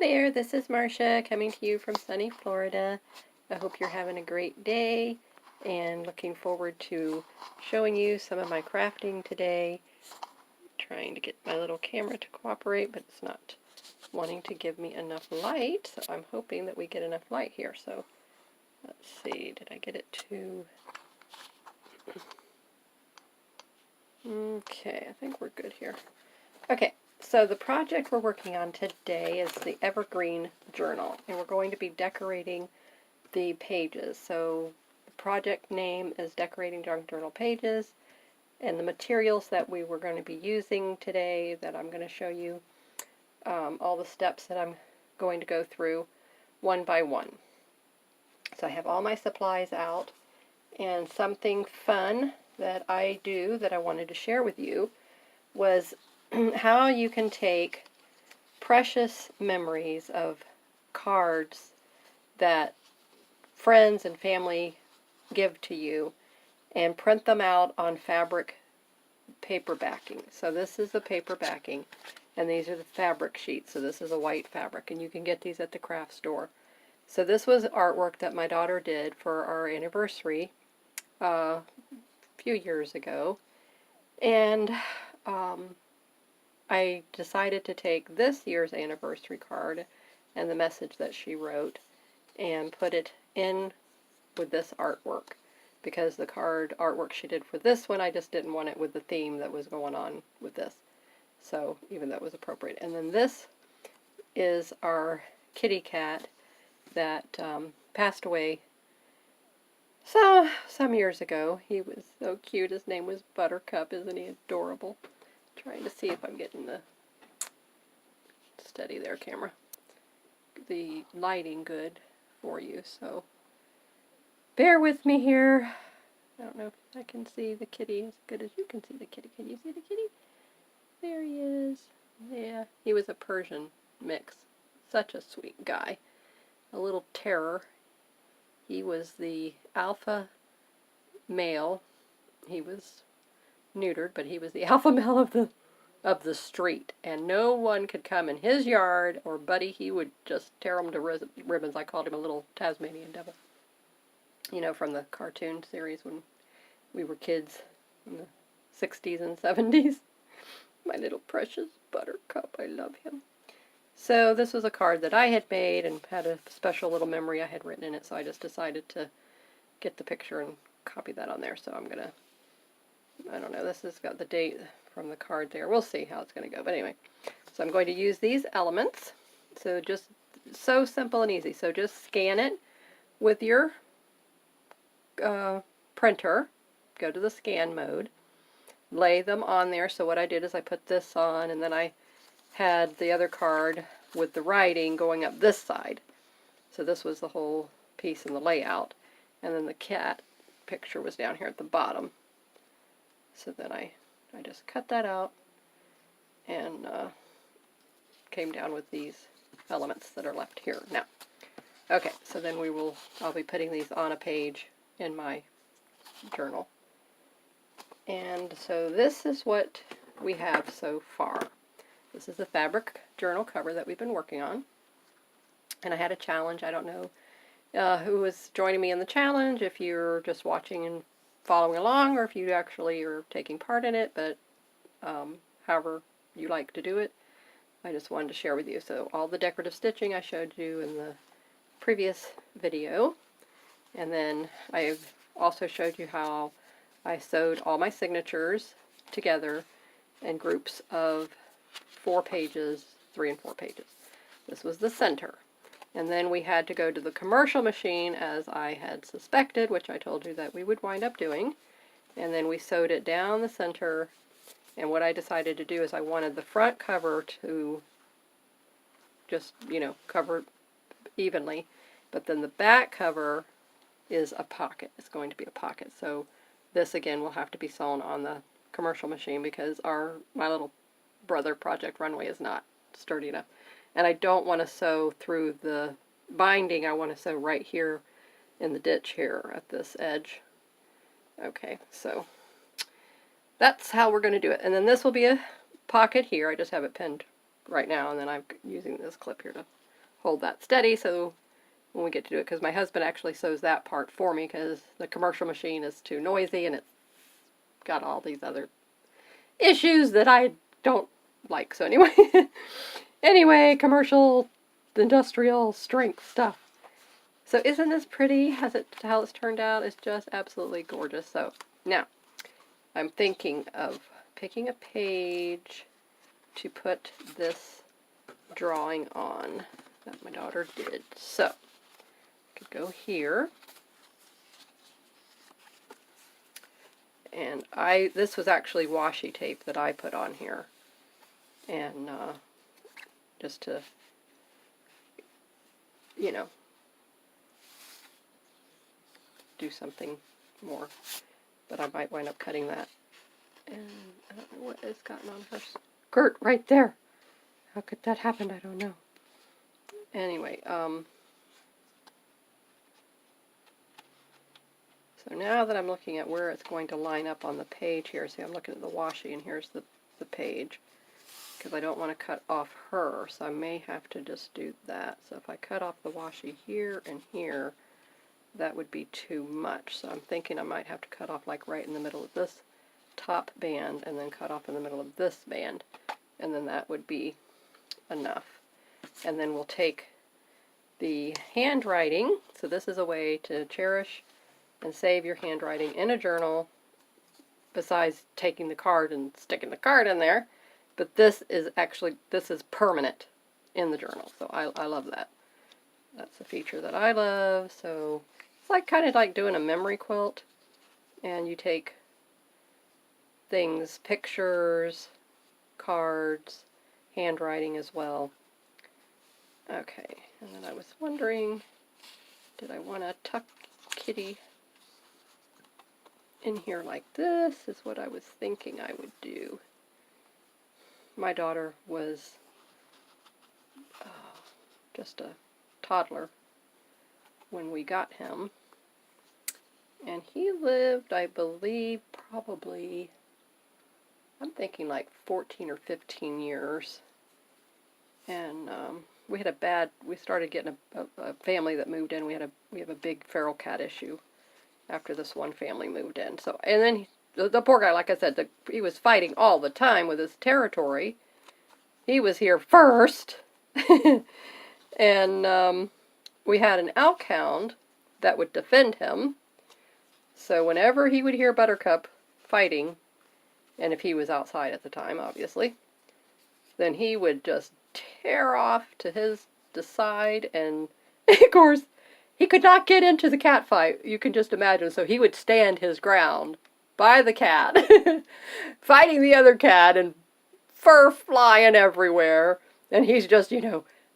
there, this is Marcia coming to you from sunny Florida. I hope you're having a great day and looking forward to showing you some of my crafting today. Trying to get my little camera to cooperate, but it's not wanting to give me enough light, so I'm hoping that we get enough light here. So let's see, did I get it to... Okay, I think we're good here. Okay, so the project we're working on today is the Evergreen Journal, and we're going to be decorating the pages. So the project name is Decorating Junk Journal Pages, and the materials that we were going to be using today that I'm going to show you, all the steps that I'm going to go through one by one. So I have all my supplies out, and something fun that I do that I wanted to share with you was how you can take precious memories of cards that friends and family give to you and print them out on fabric paper backing. So this is the paper backing, and these are the fabric sheets. So this is a white fabric, and you can get these at the craft store. So this was artwork that my daughter did for our anniversary a few years ago, and I decided to take this year's anniversary card and the message that she wrote and put it in with this artwork, because the card artwork she did for this one, I just didn't want it with the theme that was going on with this. So even though it was appropriate. And then this is our kitty cat that passed away some years ago. He was so cute. His name was Buttercup. Isn't he adorable? Trying to see if I'm getting the steady there, camera. The lighting good for you, so bear with me here. I don't know if I can see the kitty as good as you can see the kitty. Can you see the kitty? There he is. Yeah, he was a Persian mix. Such a sweet guy. A little terror. He was the alpha male. He was neutered, but he was the alpha male of the street, and no one could come in his yard, or Buddy, he would just tear them to ribbons. I called him a little Tasmanian devil. You know, from the cartoon series when we were kids in the 60s and 70s. My little precious Buttercup, I love him. So this was a card that I had made and had a special little memory I had written in it, so I just decided to get the picture and copy that on there. So I'm going to, I don't know, this has got the date from the card there. We'll see how it's going to go. But anyway, so I'm going to use these elements. So just so simple and easy. So just scan it with your printer. Go to the scan mode. Lay them on there. So what I did is I put this on, and then I had the other card with the writing going up this side. So this was the whole piece in the layout. And then the cat picture was down here at the bottom. So then I just cut that out and came down with these elements that are left here now. Okay, so then I'll be putting these on a page in my journal. And so this is what we have so far. This is the fabric journal cover that we've been working on. And I had a challenge. I don't know who was joining me in the challenge, if you're just watching and following along, or if you actually are taking part in it, but however you like to do it, I just wanted to share with you. So all the decorative stitching I showed you in the previous video, and then I've also showed you how I sewed all my signatures together in groups of 4 pages, 3 and 4 pages. This was the center. And then we had to go to the commercial machine, as I had suspected, which I told you that we would wind up doing. And then we sewed it down the center. And what I decided to do is I wanted the front cover to just, you know, cover evenly. But then the back cover is a pocket. It's going to be a pocket. So this, again, will have to be sewn on the commercial machine, because my little brother Project Runway is not sturdy enough. And I don't want to sew through the binding. I want to sew right here in the ditch here at this edge. Okay, so that's how we're going to do it. And then this will be a pocket here. I just have it pinned right now, and then I'm using this clip here to hold that steady so when we get to do it, because my husband actually sews that part for me because the commercial machine is too noisy and it's got all these other issues that I don't like. So anyway, commercial, industrial strength stuff. So isn't this pretty? How it's turned out? It's just absolutely gorgeous. So now I'm thinking of picking a page to put this drawing on that my daughter did. So I could go here. And this was actually washi tape that I put on here. And just to, you know, do something more. But I might wind up cutting that. And I don't know what has gotten on her skirt right there. How could that happen? I don't know. Anyway, so now that I'm looking at where it's going to line up on the page here, see I'm looking at the washi and here's the page, because I don't want to cut off her, so I may have to just do that. So if I cut off the washi here and here, that would be too much. So I'm thinking I might have to cut off like right in the middle of this top band and then cut off in the middle of this band, and then that would be enough. And then we'll take the handwriting. So this is a way to cherish and save your handwriting in a journal, besides taking the card and sticking the card in there. But this is permanent in the journal. So I love that. That's a feature that I love. So it's like kind of like doing a memory quilt, and you take things, pictures, cards, handwriting as well. Okay, and then I was wondering, did I want to tuck Kitty in here like this? Is what I was thinking I would do. My daughter was just a toddler when we got him, and he lived, I believe, probably, I'm thinking like 14 or 15 years. And we started getting a family that moved in. We have a big feral cat issue after this one family moved in. So, and then the poor guy, like I said, he was fighting all the time with his territory. He was here first. And we had an elk hound that would defend him. So whenever he would hear Buttercup fighting, and if he was outside at the time, obviously, then he would just tear off to the side, and of course, he could not get into the cat fight, you can just imagine, so he would stand his ground by the cat, fighting the other cat, and fur flying everywhere, and he's just,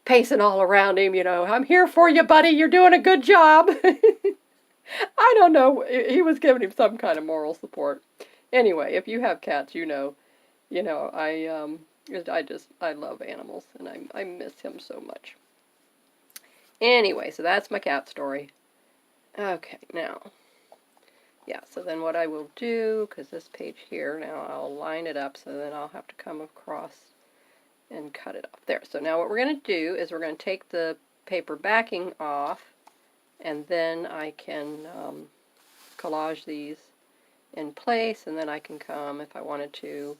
pacing all around him, I'm here for you, buddy, you're doing a good job. I don't know, he was giving him some kind of moral support. Anyway, if you have cats, I love animals, and I miss him so much. Anyway, so that's my cat story. Okay, now, yeah, so then what I will do, because this page here, now I'll line it up, so then I'll have to come across and cut it off there. So now what we're going to do is we're going to take the paper backing off, and then I can collage these in place, and then I can come, if I wanted to,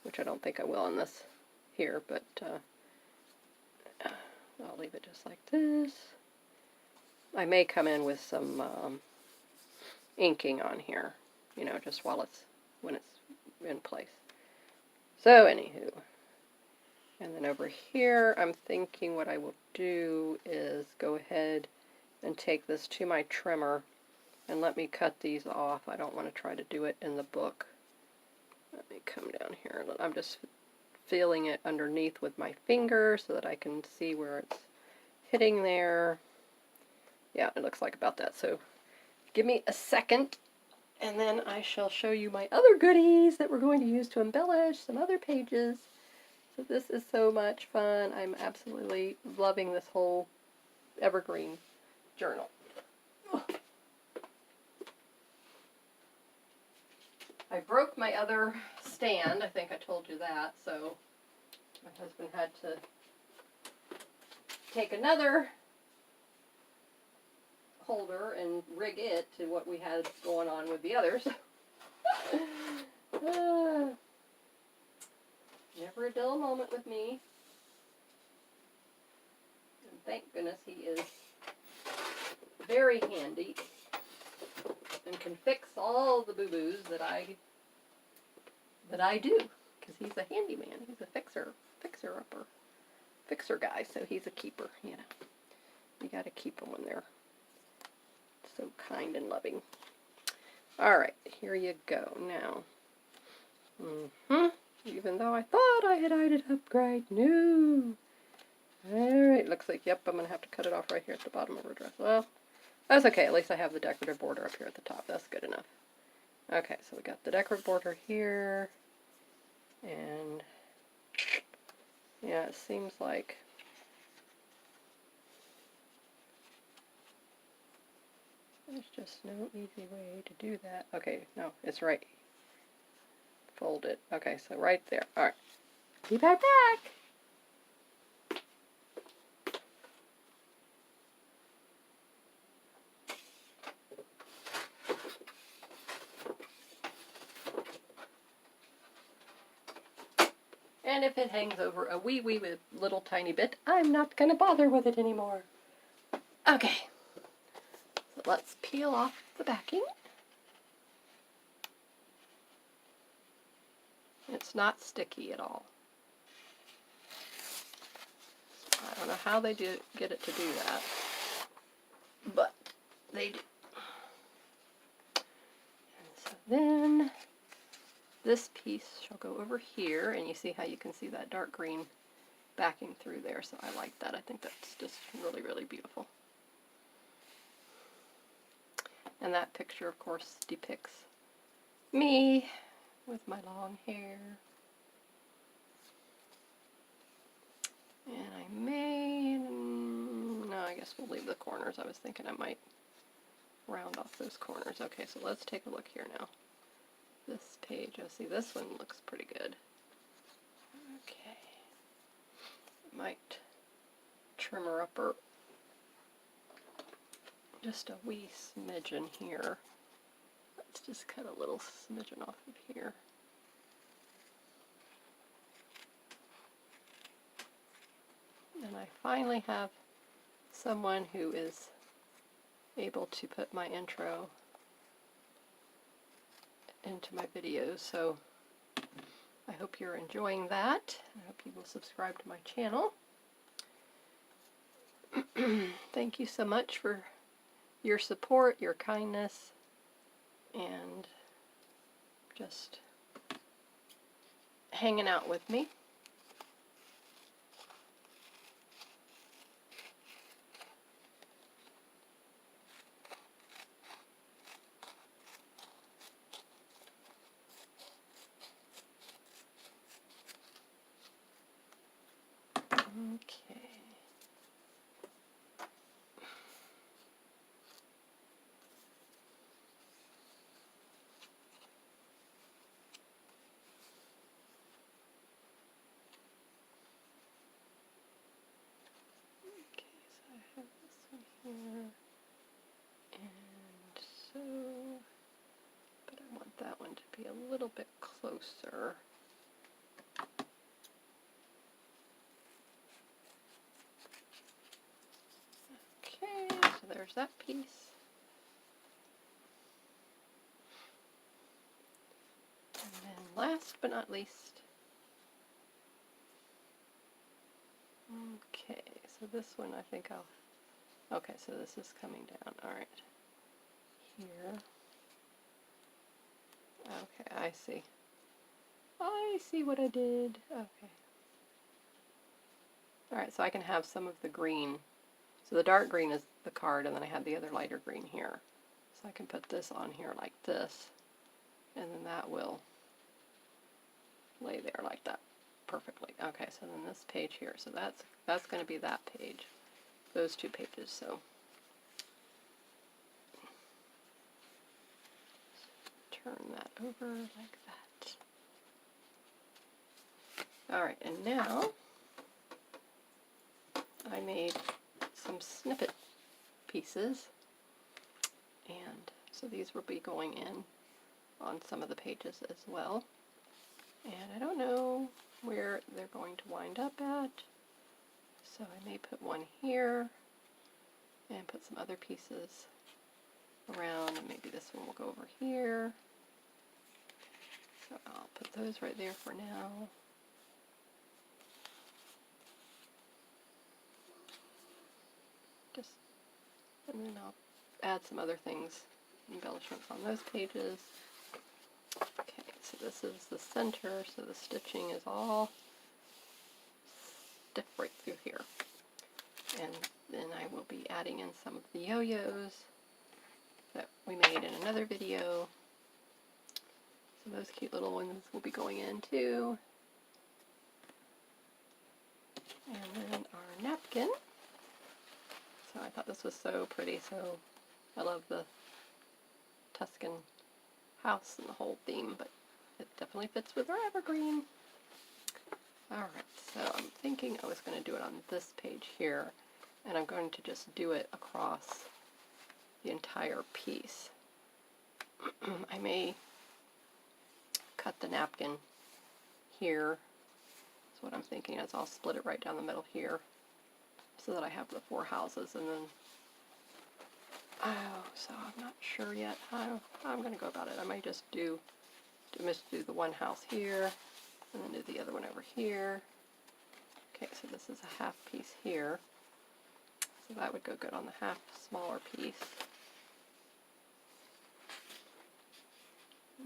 which I don't think I will in this here, but I'll leave it just like this. I may come in with some inking on here, just when it's in place. So anywho, and then over here, I'm thinking what I will do is go ahead and take this to my trimmer and let me cut these off. I don't want to try to do it in the book. Let me come down here. I'm just feeling it underneath with my finger so that I can see where it's hitting there. Yeah, it looks like about that. So give me a second, and then I shall show you my other goodies that we're going to use to embellish some other pages. So this is so much fun. I'm absolutely loving this whole evergreen journal. I broke my other stand. I think I told you that, so my husband had to take another holder and rig it to what we had going on with the others. Never a dull moment with me. And thank goodness he is very handy and can fix all the boo-boos that I do, because he's a handyman. He's a fixer-upper, fixer guy, so he's a keeper, you know. You got to keep them when they're so kind and loving. All right, here you go now. Even though I thought I had eyed it up right. No. All right, looks like, yep, I'm going to have to cut it off right here at the bottom of her dress. Well, that's okay. At least I have the decorative border up here at the top. That's good enough. Okay, so we got the decorative border here. And, yeah, it seems like there's just no easy way to do that. Okay, no, it's right. Fold it. Okay, so right there. All right. Be right back. And if it hangs over a wee little tiny bit, I'm not going to bother with it anymore. Okay. So let's peel off the backing. It's not sticky at all. I don't know how they get it to do that, but they do. And so then this piece shall go over here, and you see how you can see that dark green backing through there, so I like that. I think that's just really, really beautiful. And that picture, of course, depicts me with my long hair. And I may, no, I guess we'll leave the corners. I was thinking I might round off those corners. Okay, so let's take a look here now. This page, I see this one looks pretty good. Okay. Might trim her up just a wee smidgen here. Let's just cut a little smidgen off of here. And I finally have someone who is able to put my intro into my videos, so I hope you're enjoying that. I hope you will subscribe to my channel. Thank you so much for your support, your kindness, and just hanging out with me. Okay. So I have this one here, and so, but I want that one to be a little bit closer. Okay, so there's that piece. And then last but not least, okay, so this one I think I'll, okay, so this is coming down, alright, here, okay, I see what I did, okay. Alright, so I can have some of the green, so the dark green is the card, and then I have the other lighter green here, so I can put this on here like this, and then that will lay there like that perfectly. Okay, so then this page here, so that's going to be that page, those two pages. So turn that over like that. All right, and now I made some snippet pieces, and so these will be going in on some of the pages as well. And I don't know where they're going to wind up at, so I may put one here and put some other pieces around, and maybe this one will go over here. So I'll put those right there for now. And then I'll add some other things, embellishments on those pages. Okay, so this is the center, so the stitching is all stiff right through here. And then I will be adding in some of the yo-yos that we made in another video. So those cute little ones will be going in too. And then our napkin. So I thought this was so pretty, so I love the Tuscan house and the whole theme, but it definitely fits with our evergreen. Alright, so I'm thinking I was going to do it on this page here, and I'm going to just do it across the entire piece. I may cut the napkin here. That's what I'm thinking, is I'll split it right down the middle here, so that I have the 4 houses, and then, so I'm not sure yet how I'm going to go about it. I might just do the one house here, and then do the other one over here. Okay, so this is a half piece here, so that would go good on the half smaller piece.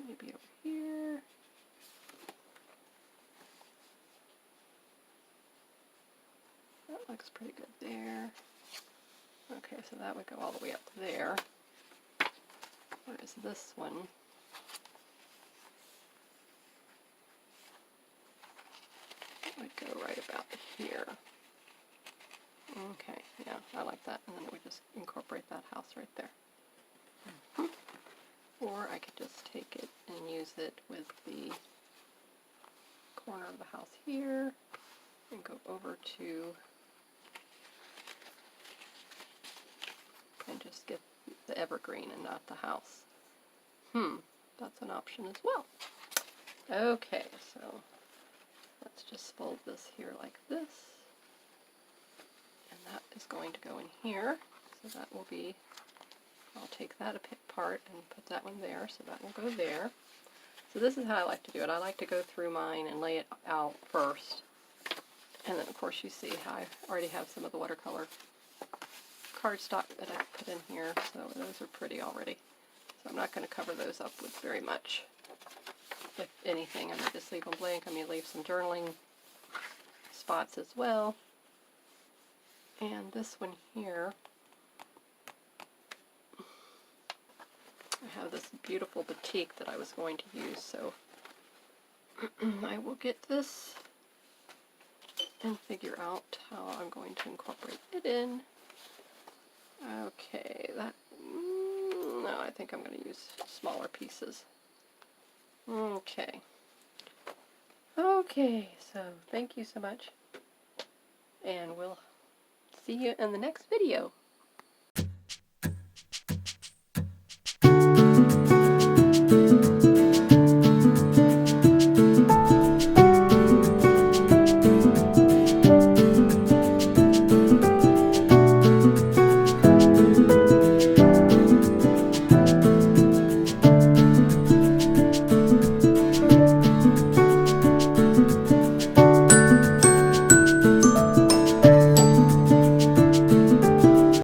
Maybe over here. That looks pretty good there. Okay, so that would go all the way up to there. Whereas this one, it would go right about here. Okay, yeah, I like that. And then it would just incorporate that house right there. Or I could just take it and use it with the corner of the house here and go over to and just get the evergreen and not the house. That's an option as well. Okay, so let's just fold this here like this. And that is going to go in here. So that will be, I'll take that apart and put that one there, so that will go there. So this is how I like to do it. I like to go through mine and lay it out first. And then of course you see how I already have some of the watercolor cardstock that I put in here, so those are pretty already. So I'm not going to cover those up with very much. If anything, I may just leave them blank. I may leave some journaling spots as well. And this one here, I have this beautiful batik that I was going to use, so I will get this and figure out how I'm going to incorporate it in. Okay, that, no, I think I'm going to use smaller pieces. Okay. Okay, so thank you so much, and we'll see you in the next video.